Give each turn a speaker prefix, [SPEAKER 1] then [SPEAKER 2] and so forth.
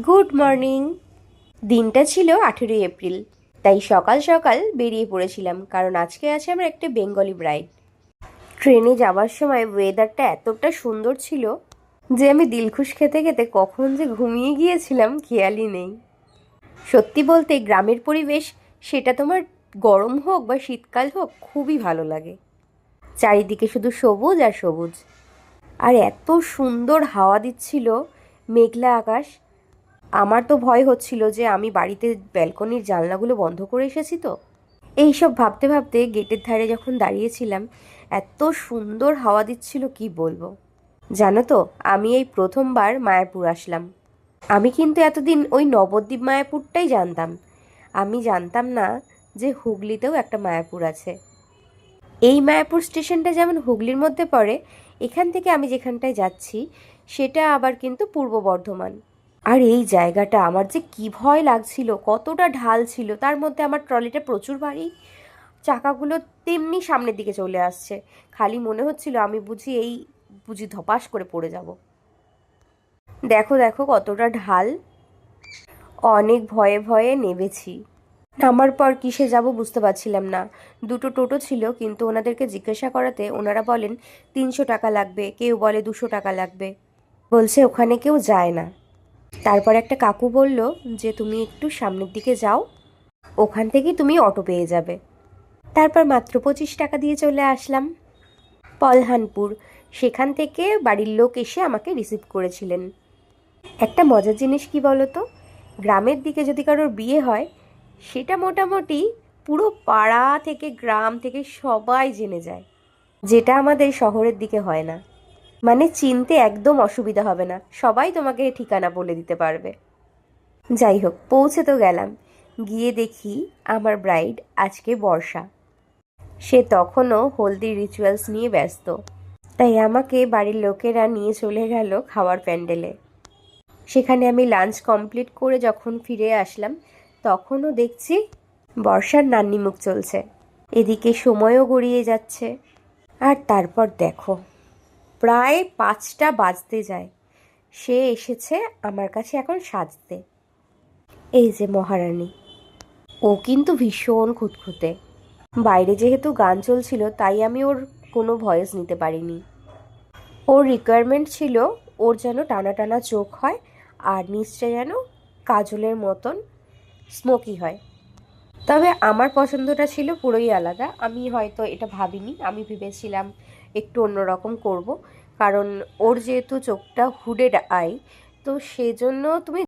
[SPEAKER 1] Good morning. দিনটা ছিল 18 April, তাই সকাল সকাল বেরিয়ে পড়েছিলাম, কারণ আজকে আছে আমার একটা বেঙ্গলি ব্রাইড। ট্রেনে যাওয়ার সময় ওয়েদারটা এতটা সুন্দর ছিল যে আমি দিলখুশ খেতে খেতে কখন যে ঘুমিয়ে গিয়েছিলাম খেয়ালই নেই। সত্যি বলতে গ্রামের পরিবেশ, সেটা তোমার গরম হোক বা শীতকাল হোক, খুবই ভালো লাগে। চারিদিকে শুধু সবুজ আর সবুজ, আর এত সুন্দর হাওয়া দিচ্ছিল, মেঘলা আকাশ। আমার তো ভয় হচ্ছিল যে আমি বাড়িতে ব্যালকনির জানলাগুলো বন্ধ করে এসেছি তো। এইসব ভাবতে ভাবতে গেটের ধারে যখন দাঁড়িয়েছিলাম, এত সুন্দর হাওয়া দিচ্ছিল কি বলবো। জানো তো, আমি এই প্রথমবার মায়াপুর আসলাম। আমি কিন্তু এতদিন ওই নবদ্বীপ মায়াপুরটাই জানতাম। আমি জানতাম না যে হুগলিতেও একটা মায়াপুর আছে। এই মায়াপুর স্টেশনটা যেমন হুগলির মধ্যে পড়ে, এখান থেকে আমি যেখানটায় যাচ্ছি সেটা আবার কিন্তু পূর্ব বর্ধমান। আর এই জায়গাটা আমার যে কী ভয় লাগছিল, কতটা ঢাল ছিল, তার মধ্যে আমার ট্রলিটা প্রচুর ভারী, চাকাগুলো তেমনি সামনের দিকে চলে আসছে। খালি মনে হচ্ছিল আমি বুঝি ধপাস করে পড়ে যাব। দেখো দেখো কতটা ঢাল। অনেক ভয়ে ভয়ে নেমেছি। নামার পর কিসে যাব বুঝতে পারছিলাম না। দুটো টোটো ছিল, কিন্তু ওনাদেরকে জিজ্ঞাসা করাতে ওনারা বলেন 300 টাকা লাগবে, কেউ বলে 200 টাকা লাগবে, বলছে ওখানে কেউ যায় না। তারপর একটা কাকু বলল যে তুমি একটু সামনের দিকে যাও, ওখান থেকেই তুমি অটো পেয়ে যাবে। তারপর মাত্র 25 টাকা দিয়ে চলে আসলাম পলহানপুর। সেখান থেকে বাড়ির লোক এসে আমাকে রিসিভ করেছিলেন। একটা মজার জিনিস কি বলো তো, গ্রামের দিকে যদি কারোর বিয়ে হয়, সেটা মোটামুটি পুরো পাড়া থেকে গ্রাম থেকে সবাই জেনে যায়, যেটা আমাদের শহরের দিকে হয় না। মানে চিনতে একদম অসুবিধা হবে না, সবাই তোমাকে ঠিকানা বলে দিতে পারবে। যাই হোক, পৌঁছে তো গেলাম। গিয়ে দেখি আমার ব্রাইড আজকে বর্ষা। সে তখনও হলদি রিচুয়ালস নিয়ে ব্যস্ত, তাই আমাকে বাড়ির লোকেরা নিয়ে চলে গেল খাওয়ার প্যান্ডেলে। সেখানে আমি লাঞ্চ কমপ্লিট করে যখন ফিরে আসলাম, তখনও দেখছি বর্ষার নান্নি মুখ চলছে। এদিকে সময়ও গড়িয়ে যাচ্ছে। আর তারপর দেখো, প্রায় 5টা বাজতে যায়, সে এসেছে আমার কাছে এখন সাজতে। এই যে মহারানী, ও কিন্তু ভীষণ খুঁতখুঁতে। বাইরে যেহেতু গান চলছিল, তাই আমি ওর কোনো ভয়েস নিতে পারিনি। ওর রিকোয়ারমেন্ট ছিল ওর যেন টানা টানা চোখ হয়, আর নিচটা যেন কাজলের মতন স্মোকি হয়। তবে আমার পছন্দটা ছিল পুরোই আলাদা। আমি হয়তো এটা ভাবিনি, আমি ভেবেছিলাম একটু অন্যরকম করব, কারণ ওর যেহেতু চোখটা হুডেড আই, তো সেজন্য তুমি